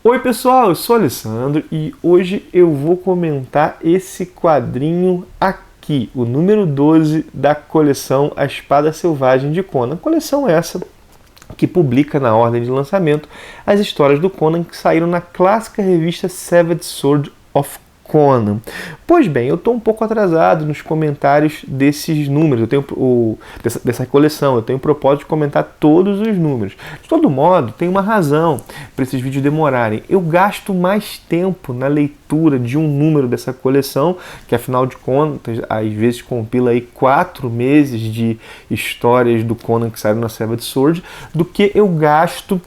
Oi pessoal, eu sou o Alessandro e hoje eu vou comentar esse quadrinho aqui, o número 12 da coleção A Espada Selvagem de Conan. Coleção essa que publica na ordem de lançamento as histórias do Conan que saíram na clássica revista Savage Sword of Conan. Pois bem, eu estou um pouco atrasado nos comentários desses números, dessa coleção. Eu tenho o propósito de comentar todos os números. De todo modo, tem uma razão para esses vídeos demorarem. Eu gasto mais tempo na leitura de um número dessa coleção, que afinal de contas, às vezes compila aí 4 meses de histórias do Conan que saíram na Savage Sword, do que eu gasto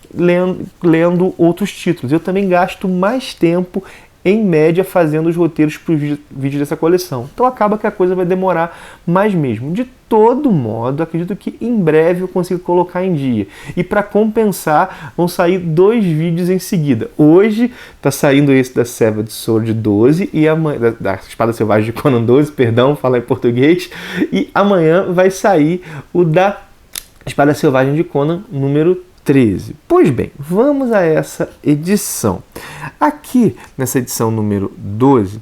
lendo outros títulos. Eu também gasto mais tempo em média, fazendo os roteiros para os vídeos dessa coleção. Então acaba que a coisa vai demorar mais mesmo. De todo modo, acredito que em breve eu consigo colocar em dia. E para compensar, vão sair 2 vídeos em seguida. Hoje está saindo esse da Savage Sword 12 e amanhã, da Espada Selvagem de Conan 12, perdão, falar em português. E amanhã vai sair o da Espada Selvagem de Conan número 13. Pois bem, vamos a essa edição. Aqui, nessa edição número 12,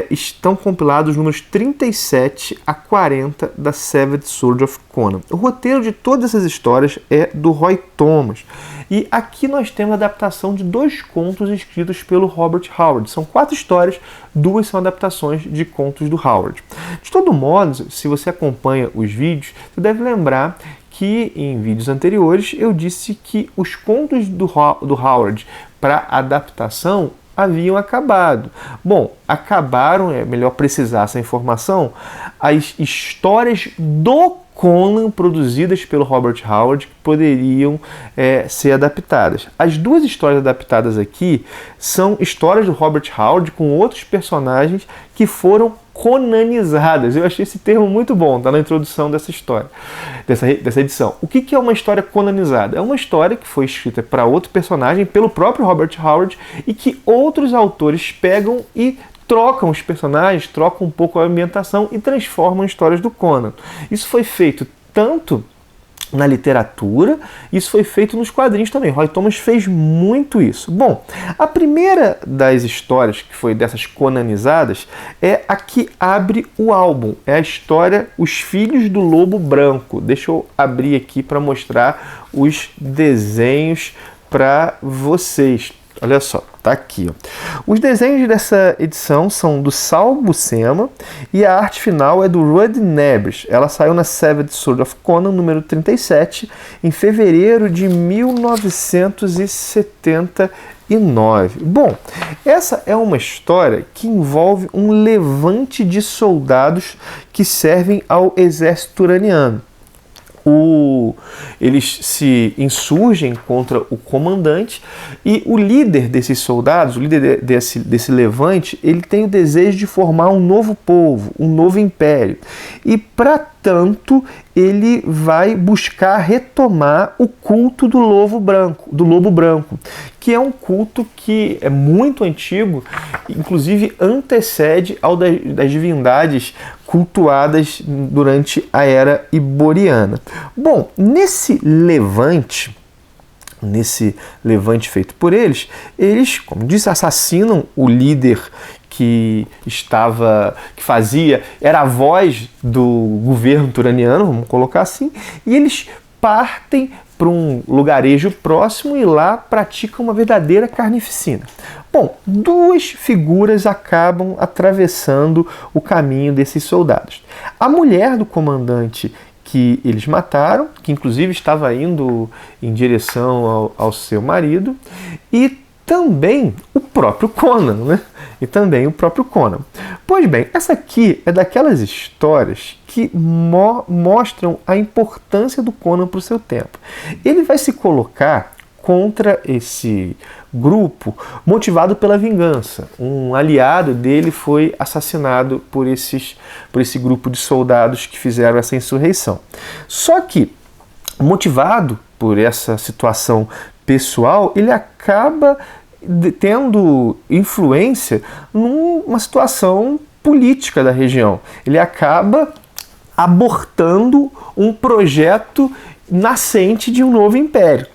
estão compilados os números 37 a 40 da Savage Sword of Conan. O roteiro de todas essas histórias é do Roy Thomas. E aqui nós temos a adaptação de 2 contos escritos pelo Robert Howard. São 4 histórias, 2 são adaptações de contos do Howard. De todo modo, se você acompanha os vídeos, você deve lembrar que em vídeos anteriores eu disse que os contos do Howard para adaptação haviam acabado. Bom, acabaram, é melhor precisar essa informação, as histórias do Conan produzidas pelo Robert Howard que poderiam ser adaptadas. As 2 histórias adaptadas aqui são histórias do Robert Howard com outros personagens que foram conanizadas. Eu achei esse termo muito bom, está na introdução dessa história, dessa edição. O que é uma história conanizada? É uma história que foi escrita para outro personagem, pelo próprio Robert Howard, e que outros autores pegam e trocam os personagens, trocam um pouco a ambientação e transformam em histórias do Conan. Isso foi feito tanto na literatura, isso foi feito nos quadrinhos também. Roy Thomas fez muito isso. Bom, a primeira das histórias que foi dessas conanizadas é a que abre o álbum. É a história Os Filhos do Lobo Branco. Deixa eu abrir aqui para mostrar os desenhos para vocês. Olha só, tá aqui, ó. Os desenhos dessa edição são do Sal Buscema e a arte final é do Rudd Nebres. Ela saiu na Savage Sword of Conan, número 37, em fevereiro de 1979. Bom, essa é uma história que envolve um levante de soldados que servem ao exército turaniano. Eles se insurgem contra o comandante e o líder desses soldados, o líder desse levante, ele tem o desejo de formar um novo povo, um novo império. E para tanto, ele vai buscar retomar o culto do lobo branco, que é um culto que é muito antigo, inclusive antecede ao das divindades cultuadas durante a era iboriana. Bom, nesse levante feito por eles, como disse, assassinam o líder que era a voz do governo turaniano, vamos colocar assim, e eles partem para um lugarejo próximo e lá praticam uma verdadeira carnificina. Bom, 2 figuras acabam atravessando o caminho desses soldados. A mulher do comandante que eles mataram, que inclusive estava indo em direção ao seu marido, e também o próprio Conan, né? Pois bem, essa aqui é daquelas histórias que mostram a importância do Conan para o seu tempo. Ele vai se colocar contra esse grupo motivado pela vingança. Um aliado dele foi assassinado por esse grupo de soldados que fizeram essa insurreição. Só que, motivado por essa situação pessoal, ele acaba tendo influência numa situação política da região. Ele acaba abortando um projeto nascente de um novo império.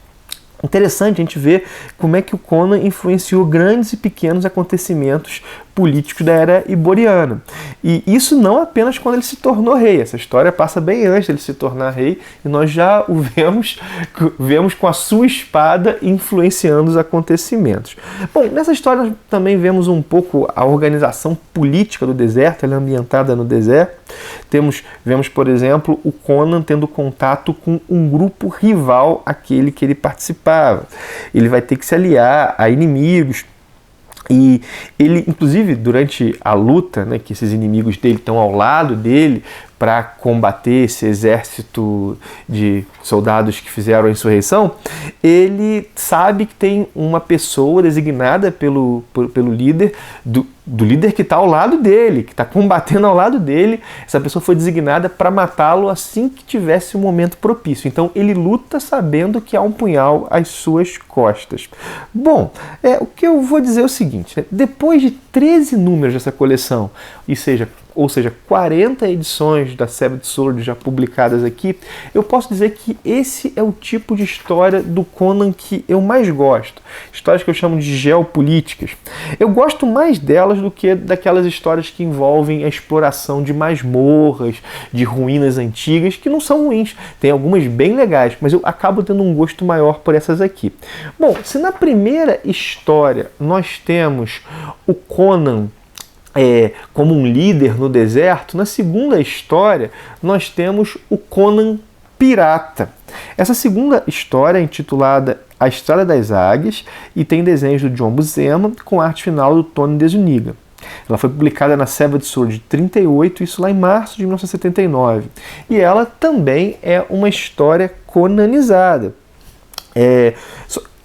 Interessante a gente ver como é que o Conan influenciou grandes e pequenos acontecimentos políticos da era iboriana. E isso não apenas quando ele se tornou rei. Essa história passa bem antes dele se tornar rei e nós já o vemos com a sua espada influenciando os acontecimentos. Bom, nessa história nós também vemos um pouco a organização política do deserto, ela é ambientada no deserto. Vemos, por exemplo, o Conan tendo contato com um grupo rival àquele que ele participava. Ele vai ter que se aliar a inimigos. E ele, inclusive, durante a luta, né, que esses inimigos dele estão ao lado dele para combater esse exército de soldados que fizeram a insurreição, ele sabe que tem uma pessoa designada pelo líder, do líder que está ao lado dele, que está combatendo ao lado dele. Essa pessoa foi designada para matá-lo assim que tivesse um momento propício. Então ele luta sabendo que há um punhal às suas costas. Bom, o que eu vou dizer é o seguinte, né? Depois de 13 números dessa coleção, ou seja, 40 edições da Savage Sword já publicadas aqui, eu posso dizer que esse é o tipo de história do Conan que eu mais gosto. Histórias que eu chamo de geopolíticas. Eu gosto mais delas do que daquelas histórias que envolvem a exploração de masmorras, de ruínas antigas, que não são ruins. Tem algumas bem legais, mas eu acabo tendo um gosto maior por essas aqui. Bom, se na primeira história nós temos o Conan como um líder no deserto, na segunda história nós temos o Conan pirata. Essa segunda história é intitulada A Estrada das Águias e tem desenhos do John Buscema com arte final do Tony DeZuniga. Ela foi publicada na Savage Sword de 38, isso lá em março de 1979. E ela também é uma história conanizada.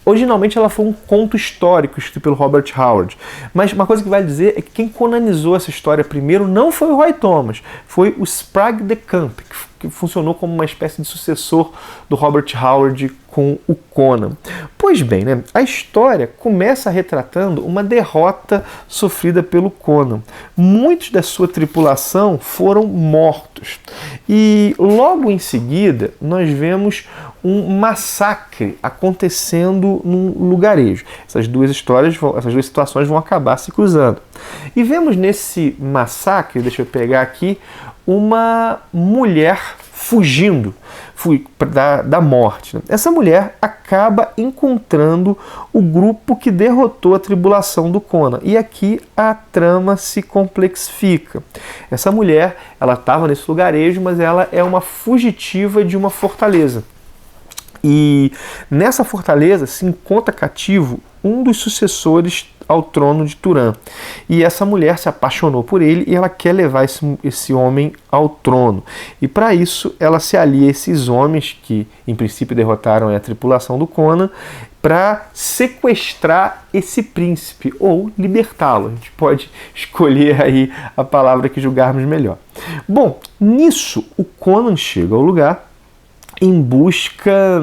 Originalmente ela foi um conto histórico escrito pelo Robert Howard, mas uma coisa que vale dizer é que quem canonizou essa história primeiro não foi o Roy Thomas, foi o Sprague de Camp, que funcionou como uma espécie de sucessor do Robert Howard com o Conan. Pois bem, né, a história começa retratando uma derrota sofrida pelo Conan. Muitos da sua tripulação foram mortos. E logo em seguida nós vemos um massacre acontecendo num lugarejo. Essas duas situações vão acabar se cruzando. E vemos nesse massacre, deixa eu pegar aqui, uma mulher fugindo da morte. Essa mulher acaba encontrando o grupo que derrotou a tribulação do Conan. E aqui a trama se complexifica. Essa mulher, ela estava nesse lugarejo, mas ela é uma fugitiva de uma fortaleza. E nessa fortaleza se encontra cativo um dos sucessores ao trono de Turan. E essa mulher se apaixonou por ele e ela quer levar esse homem ao trono. E para isso ela se alia a esses homens que em princípio derrotaram a tripulação do Conan para sequestrar esse príncipe ou libertá-lo. A gente pode escolher aí a palavra que julgarmos melhor. Bom, nisso o Conan chega ao lugar em busca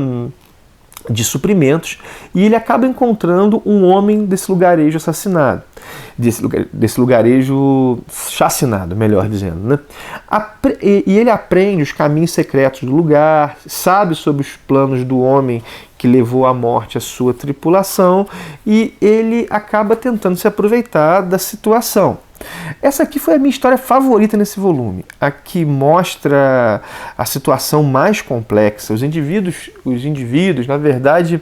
de suprimentos e ele acaba encontrando um homem desse lugarejo assassinado, desse lugarejo chacinado, melhor dizendo, né? E ele aprende os caminhos secretos do lugar, sabe sobre os planos do homem que levou à morte a sua tripulação e ele acaba tentando se aproveitar da situação. Essa aqui foi a minha história favorita nesse volume, a que mostra a situação mais complexa. Os indivíduos, na verdade,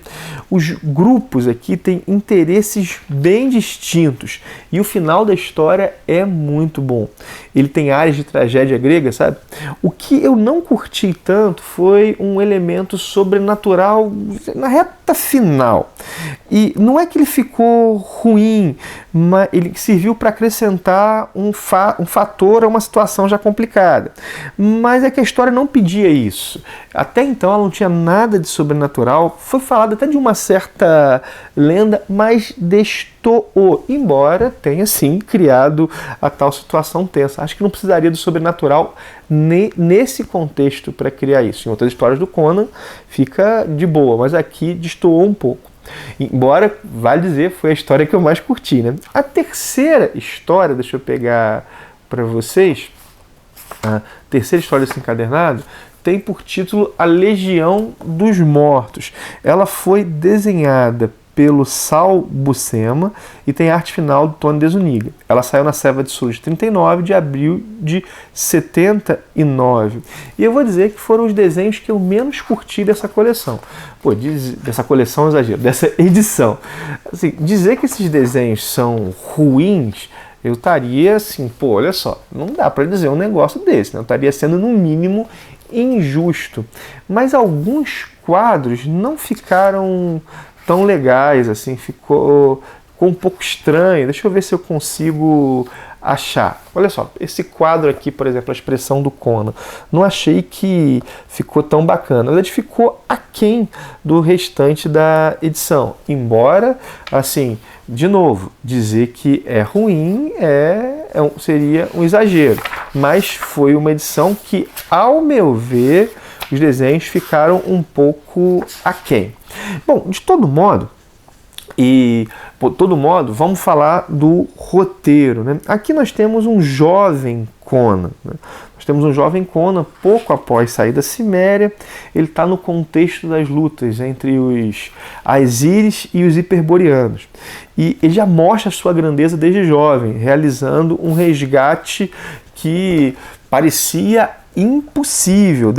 os grupos aqui têm interesses bem distintos e o final da história é muito bom. Ele tem áreas de tragédia grega, sabe? O que eu não curti tanto foi um elemento sobrenatural na reta final. E não é que ele ficou ruim, mas ele serviu para acrescentar um fator a uma situação já complicada. Mas é que a história não pedia isso. Até então ela não tinha nada de sobrenatural. Foi falado até de uma certa lenda, mas destoou, embora tenha sim criado a tal situação tensa. Acho que não precisaria do sobrenatural nesse contexto para criar isso. Em outras histórias do Conan fica de boa, mas aqui destoou um pouco. Embora, vale dizer, foi a história que eu mais curti, né? A terceira história, deixa eu pegar para vocês, a terceira história desse encadernado, tem por título A Legião dos Mortos. Ela foi desenhada pelo Sal Buscema e tem arte final do Tony DeZuniga. Ela saiu na Seva de Sul de 39 de abril de 79. E eu vou dizer que foram os desenhos que eu menos curti dessa coleção. Pô, dessa coleção é exagero, dessa edição. Assim, dizer que esses desenhos são ruins, eu estaria assim, pô, olha só, não dá para dizer um negócio desse, né? Eu estaria sendo no mínimo injusto. Mas alguns quadros não ficaram tão legais, assim, ficou um pouco estranho. Deixa eu ver se eu consigo achar. Olha só, esse quadro aqui, por exemplo, a expressão do Conan, não achei que ficou tão bacana. Na verdade, ficou aquém do restante da edição. Embora, assim, de novo, dizer que é ruim seria um exagero. Mas foi uma edição que, ao meu ver, os desenhos ficaram um pouco aquém. Bom, de todo modo, vamos falar do roteiro, né? Aqui nós temos um jovem Conan, né? Nós temos um jovem Conan pouco após sair da Ciméria. Ele está no contexto das lutas entre os Aesiris e os Hiperboreanos. E ele já mostra a sua grandeza desde jovem, realizando um resgate que parecia impossível.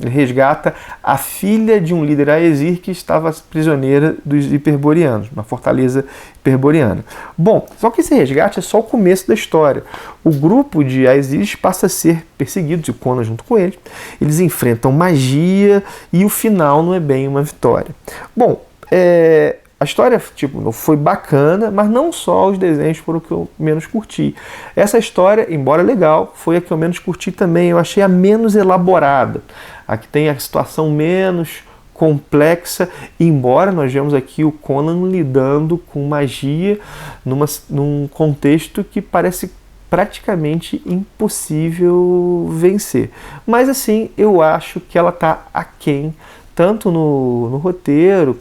Resgata a filha de um líder Aesir que estava prisioneira dos Hiperboreanos, uma fortaleza hiperboreana. Bom, só que esse resgate é só o começo da história. O grupo de Aesiris passa a ser perseguido, e o Conan junto com eles. Eles enfrentam magia e o final não é bem uma vitória. Bom, a história foi bacana, mas não só os desenhos foram o que eu menos curti. Essa história, embora legal, foi a que eu menos curti também. Eu achei a menos elaborada. A que tem a situação menos complexa, embora nós vemos aqui o Conan lidando com magia num contexto que parece praticamente impossível vencer. Mas assim, eu acho que ela está aquém, tanto no roteiro,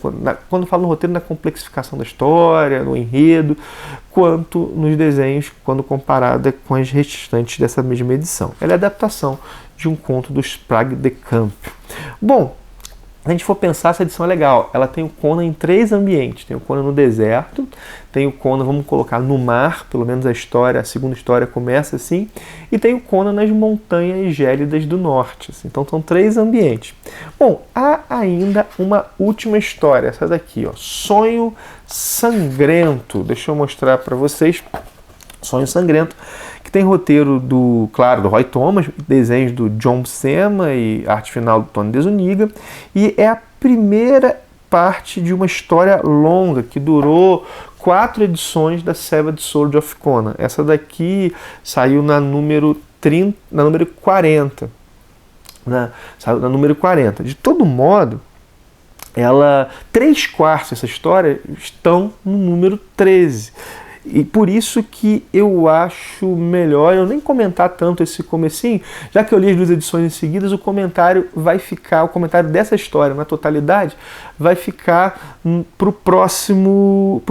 quando falo no roteiro, na complexificação da história, no enredo, quanto nos desenhos, quando comparada com as restantes dessa mesma edição. Ela é a adaptação de um conto do Sprague de Camp. Bom, se a gente for pensar, essa edição é legal. Ela tem o Conan em 3 ambientes. Tem o Conan no deserto, tem o Conan, vamos colocar, no mar, pelo menos a segunda história começa assim, e tem o Conan nas montanhas gélidas do norte. Assim. Então são 3 ambientes. Bom, há ainda uma última história, essa daqui, ó, Sonho Sangrento. Deixa eu mostrar para vocês. Sonho Sangrento, que tem roteiro do Roy Thomas, desenhos do John Buscema e arte final do Tony DeZuniga, e é a primeira parte de uma história longa que durou 4 edições da Savage Sword of Conan. Essa daqui saiu na número 40. Saiu na número 40. De todo modo, 3/4 dessa história estão no número 13. E por isso que eu acho melhor eu nem comentar tanto esse comecinho, já que eu li as 2 edições em seguida, o comentário dessa história na totalidade vai ficar pro próximo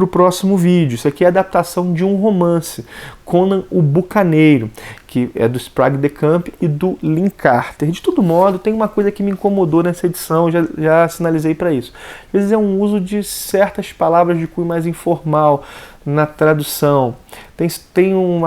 vídeo. Isso aqui é a adaptação de um romance, Conan o Bucaneiro, que é do Sprague de Camp e do Lin Carter. De todo modo, tem uma coisa que me incomodou nessa edição, já sinalizei para isso. Às vezes é um uso de certas palavras de cunho mais informal na tradução. Tem um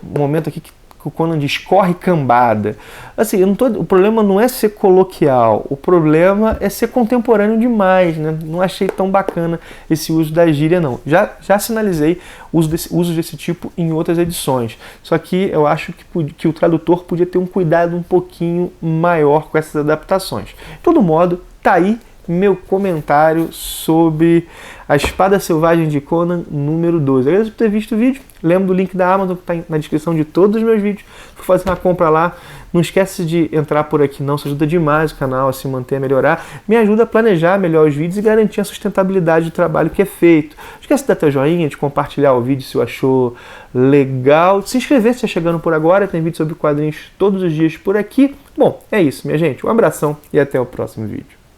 momento aqui que o Conan diz corre cambada. Assim, o problema não é ser coloquial, o problema é ser contemporâneo demais, né? Não achei tão bacana esse uso da gíria, não. Já sinalizei usos desse tipo em outras edições. Só que eu acho que o tradutor podia ter um cuidado um pouquinho maior com essas adaptações. De todo modo, tá aí meu comentário sobre A Espada Selvagem de Conan, número 12. Agradeço por ter visto o vídeo. Lembra do link da Amazon que está na descrição de todos os meus vídeos. For fazer uma compra lá. Não esquece de entrar por aqui não, isso ajuda demais o canal a se manter, a melhorar. Me ajuda a planejar melhor os vídeos e garantir a sustentabilidade do trabalho que é feito. Não esquece de dar teu joinha, de compartilhar o vídeo se achou legal. Se inscrever se está chegando por agora. Tem vídeo sobre quadrinhos todos os dias por aqui. Bom, é isso, minha gente. Um abração e até o próximo vídeo.